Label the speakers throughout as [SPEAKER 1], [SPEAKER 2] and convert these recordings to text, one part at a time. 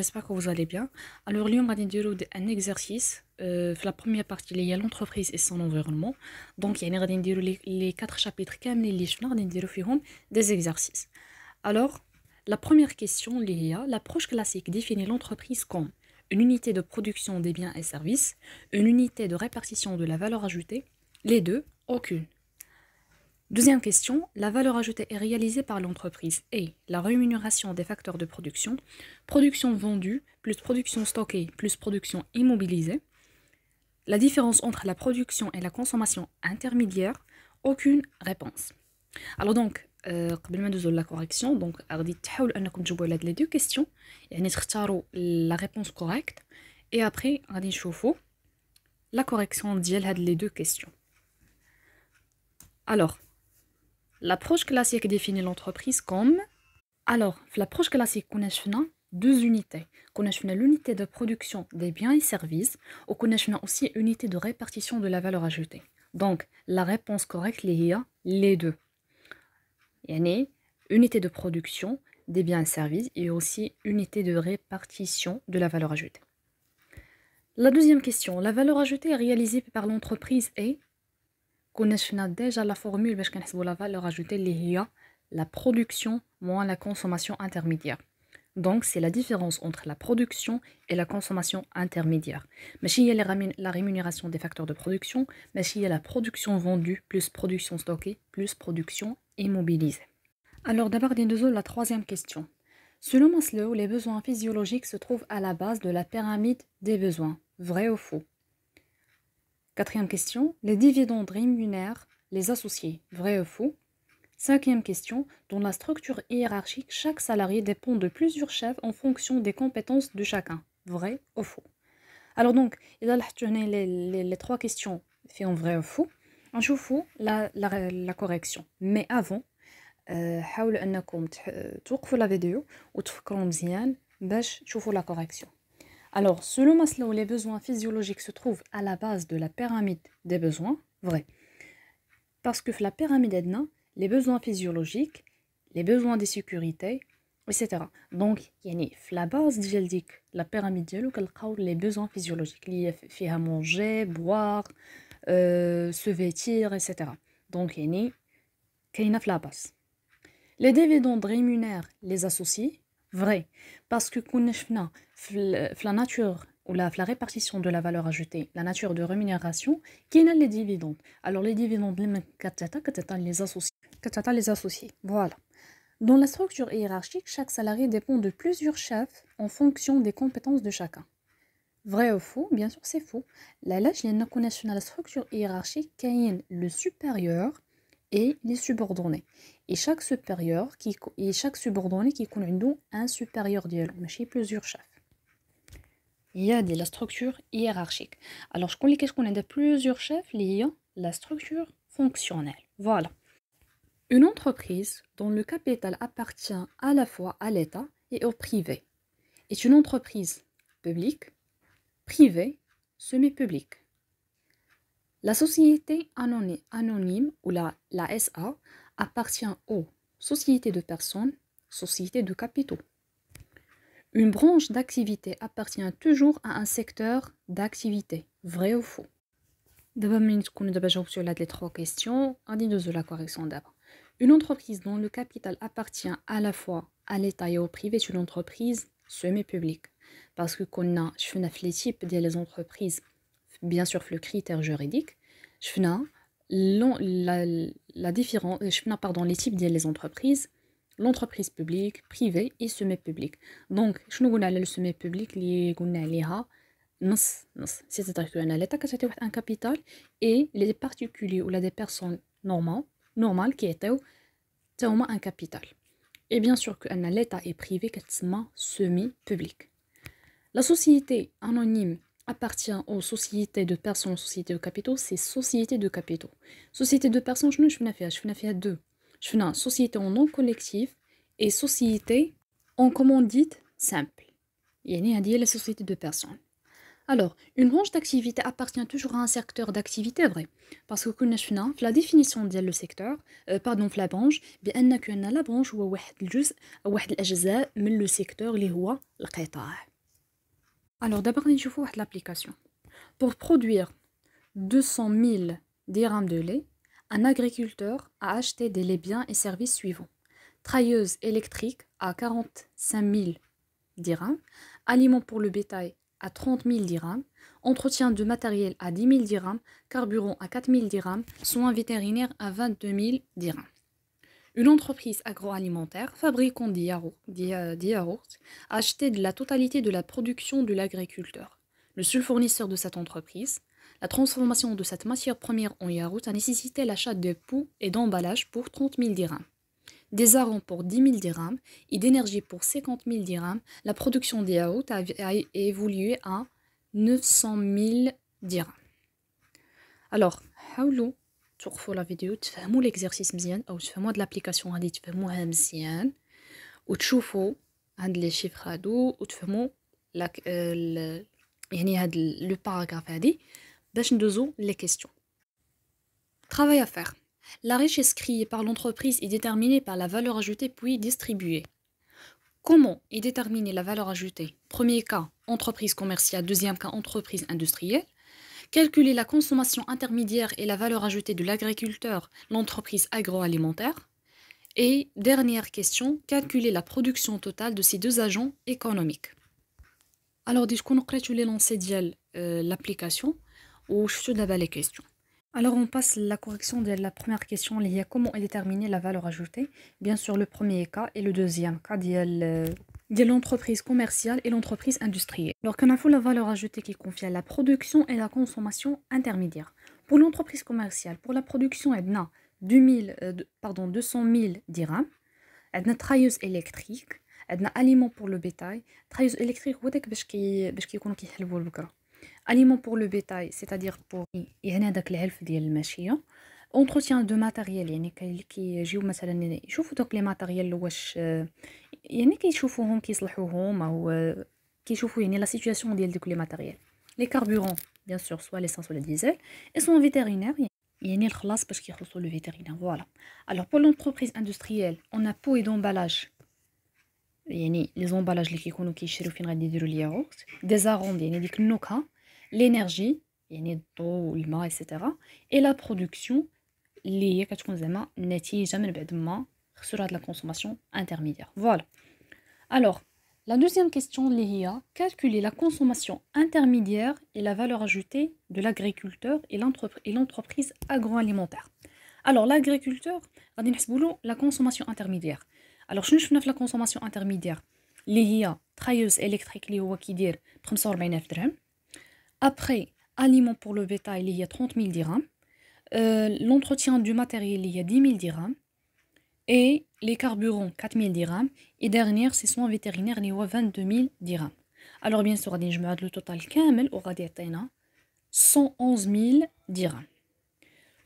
[SPEAKER 1] j'espère que vous allez bien. Alors, اليوم غادي نديرو un exercice في la première partie اللي هي l'entreprise et son environnement. Donc, يعني غادي نديرو les 4 chapitres كاملين اللي شفنا غادي نديرو فيهم des exercices. Alors, la première question اللي هي l'approche classique définit l'entreprise comme une unité de production des biens et services, une unité de répartition de la valeur ajoutée, les deux, aucune. Deuxième question, la valeur ajoutée est réalisée par l'entreprise et la rémunération des facteurs de production, production vendue plus production stockée plus production immobilisée, la différence entre la production et la consommation intermédiaire, aucune réponse. Alors donc, قبل ما ندوزو la correction, donc غادي تحاولوا انكم تجاوبوا على هاد les deux questions, يعني تختاروا la réponse correcte et après غادي نشوفوا la correction ديال هاد les deux questions. Alors, l'approche classique définit l'entreprise comme... Alors, l'approche classique, on a deux unités. On a l'unité de production des biens et services, ou on a aussi unité de répartition de la valeur ajoutée. Donc, la réponse correcte, les deux. Yani, unité de production des biens et services et aussi unité de répartition de la valeur ajoutée. La deuxième question, la valeur ajoutée est réalisée par l'entreprise et... كنا شفنا déjà la formule باش كنحسبوا la valeur ajoutée اللي هي la production moins la consommation intermédiaire. Donc c'est la différence entre la production et la consommation intermédiaire. ماشي هي la rémunération des facteurs de production, ماشي هي la production vendue plus production stockée plus production immobilisée. Alors d'abord la troisième question. Selon Maslow, les besoins physiologiques se trouvent à la base de la pyramide des besoins. Vrai ou faux? Quatrième question, les dividendes rémunèrent les associés, vrai ou faux? Cinquième question, dans la structure hiérarchique, chaque salarié dépend de plusieurs chefs en fonction des compétences de chacun, vrai ou faux? Alors donc, il a les trois questions fait en vrai ou faux, on choufou la correction. Mais avant, حاولوا أنكم توقفوا la vidéo وتفكروا مزيان باش تشوفوا la correction. Alors, selon Maslow, les besoins physiologiques se trouvent à la base de la pyramide des besoins. Vrai. Parce que la pyramide, les besoins physiologiques, les besoins de sécurité, etc. Donc, la base de la pyramide, les besoins physiologiques. Il y a manger, boire, se vêtir, etc. Donc, il y a la base. Les dividendes rémunèrent les associés. Vrai, parce que la nature ou la répartition de la valeur ajoutée, la nature de rémunération, qui est les dividendes. Alors les dividendes, les associés. Voilà. Dans la structure hiérarchique, chaque salarié dépend de plusieurs chefs en fonction des compétences de chacun. Vrai ou faux? Bien sûr, c'est faux. La structure hiérarchique, le supérieur et les subordonnés. Et chaque supérieur et chaque subordonné qui connaît un supérieur dialogue, mais plusieurs chefs. Il y a la structure hiérarchique. Alors, je connais qu'est-ce qu'on a de plusieurs chefs, il y a la structure fonctionnelle. Voilà. Une entreprise dont le capital appartient à la fois à l'État et au privé est une entreprise publique, privée, semi-publique. La société anonyme ou la SA appartient aux sociétés de personnes, sociétés de capitaux. Une branche d'activité appartient toujours à un secteur d'activité. Vrai ou faux? D'abord, sur les trois questions, on dit de la correction d'abord. Une entreprise dont le capital appartient à la fois à l'État et au privé est une entreprise semi-publique. Parce que je fais les types des entreprises, bien sûr le critère juridique, je fais la différence, les types des entreprises, l'entreprise publique, privée et semi-publique. Donc, je nous le semi-public, c'est-à-dire que l'État a un capital et les particuliers ou des personnes normales qui étaient un capital. Et bien sûr que l'État est privé, semi-public. La société anonyme appartient aux sociétés de personnes, sociétés de capitaux, c'est société de capitaux. Société de personnes, je fais deux. Je fais société en nom collectif et société en commandite simple. Il y a la société de personnes. Alors, une branche d'activité appartient toujours à un secteur d'activité, vrai. Parce que la définition de le secteur, pardon, la branche, la branche هو واحد الجزء أو واحد الأجزاء من le secteur اللي هو القطاع. Alors d'abord نشوفوا واحد l'application. Pour produire 200 000 dirhams de lait, un agriculteur a acheté des laits biens et services suivants. Trailleuse électrique à 45 000 dirhams, aliments pour le bétail à 30 000 dirhams, entretien de matériel à 10 000 dirhams, carburant à 4 000 dirhams, soins vétérinaires à 22 000 dirhams. Une entreprise agroalimentaire, fabricant des yaourts, a acheté la totalité de la production de l'agriculteur. Le seul fournisseur de cette entreprise, la transformation de cette matière première en yaourt a nécessité l'achat de poux et d'emballage pour 30 000 dirhams, des arômes pour 10 000 dirhams et d'énergie pour 50 000 dirhams. La production des yaourts a évolué à 900 000 dirhams. Alors, حاولوا توقفوا لا فيديو تفهموا l'exercice مزيان او تفهموا هاد l'application هادي تفهموها مزيان وتشوفوا هاد لي شيفر هادو وتفهموا يعني هاد لو باراغراف هادي باش ندوزو لي كيسيون. Travail à faire. La richesse créée par l'entreprise est déterminée par la valeur ajoutée puis distribuée. Comment est déterminée la valeur ajoutée? Premier cas, entreprise commerciale. Deuxième cas, entreprise industrielle. Calculer la consommation intermédiaire et la valeur ajoutée de l'agriculteur, l'entreprise agroalimentaire. Et dernière question, calculer la production totale de ces deux agents économiques. Alors, dès qu'on a les lancers de l'application, ou je suis d'abord les questions. Alors, on passe la correction de la première question, liée à comment est déterminée la valeur ajoutée. Bien sûr, le premier cas et le deuxième cas de l'entreprise commerciale et l'entreprise industrielle. Alors, qu'on a fait la valeur ajoutée qui confie à la production et la consommation intermédiaire. Pour l'entreprise commerciale, pour la production, elle a 200 000 dirhams, elle a trailleuse électrique, elle a aliments pour le bétail. Trailleuse électrique, aliments pour le bétail, c'est-à-dire pour يعني هذاك العلف ديال الماشيه. Entretien de matériel يعني كيجيو مثلا يشوفوا دوك لي ماتيريال واش يعني كيشوفوهم كيصلحوهم او كيشوفوا يعني لا سيتوياسيون ديال دوك لي ماتيريال. لي كاربورون bien sûr soit l'essence ou le diesel et sont vétérinaires يعني الخلاص باش كيخلصوا le vétérinaire. Voilà. Alors pour l'entreprise industrielle, on a pot et d'emballage يعني les emballages اللي كيكونوا كيشريو فين غادي يديروا الياغورت, des arômes يعني ديك النكهه, l'énergie يعني الضوء والماء etc. et la production اللي هي كتكون زعما نتيجه من بعد ما خسروا هاد لا كونسوماسيون intermédiaire. Voilà. Alors, la deuxième question اللي هي calculer la consommation intermédiaire et la valeur ajoutée de l'agriculteur et l'entreprise agroalimentaire. Alors, l'agriculteur غادي نحسبوا له la consommation intermédiaire. Alors, شنو شفنا في la consommation intermédiaire اللي هي trailleuse électrique اللي هو كيدير ب 45000 درهم. Après, aliments pour le bétail اللي هي 30 000 dirhams. L'entretien du matériel il y a 10 000 dirhams et les carburants 4 000 dirhams et dernière c'est soins vétérinaires il y a 22 000 dirhams. Alors bien sûr غادي نجمعوا le total كامل وغادي يعطينا 111 000 dirhams.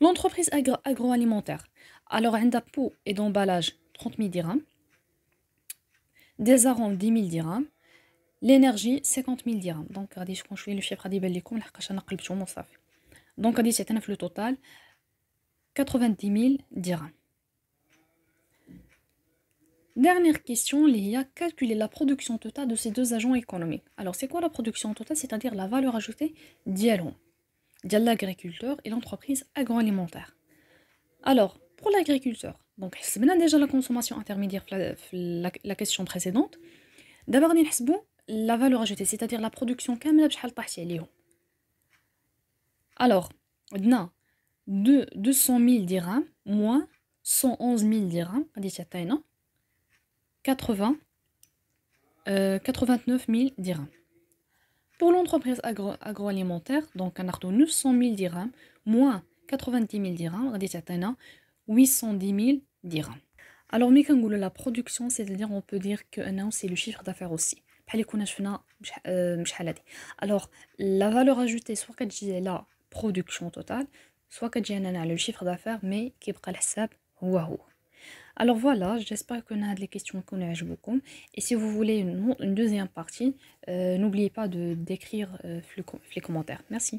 [SPEAKER 1] L'entreprise agroalimentaire, alors عندها pot et d'emballage 30 000 dirhams, des arômes 10 000 dirhams, l'énergie 50 000 dirhams. Donc غادي شكون شويه لو شيفر غادي يبان لكم لحقاش انا قلبتهم وصافي. Donc غادي تعطينا في le total 90 000 dirhams. Dernière question, il y a calculer la production totale de ces deux agents économiques. Alors, c'est quoi la production totale? C'est-à-dire la valeur ajoutée de l'agriculteur et l'entreprise agroalimentaire. Alors, pour l'agriculteur, donc, c'est déjà la consommation intermédiaire, la question précédente. D'abord, on la valeur ajoutée, c'est-à-dire la production كاملة بشحال طاحت عليهم. Alors, on a 200 000 dirhams moins 111 000 dirhams, غادي تعطينا 89 000 dirhams. Pour l'entreprise agroalimentaire, donc on a 900 000 dirhams moins 90 000 dirhams, غادي تعطينا 810 000 dirhams. Alors, ملي كنقولوا la production, c'est-à-dire on peut dire que c'est le chiffre d'affaires aussi. بحال اللي كنا شفنا بشحال هادي. Alors, la valeur ajoutée soit كتجي la production totale, soit كتجي على le chiffre d'affaires, mais كيبقى الحساب هو. Alors voilà, j'espère que les questions connaissent beaucoup. Et si vous voulez une deuxième partie, n'oubliez pas d'écrire les commentaires. Merci.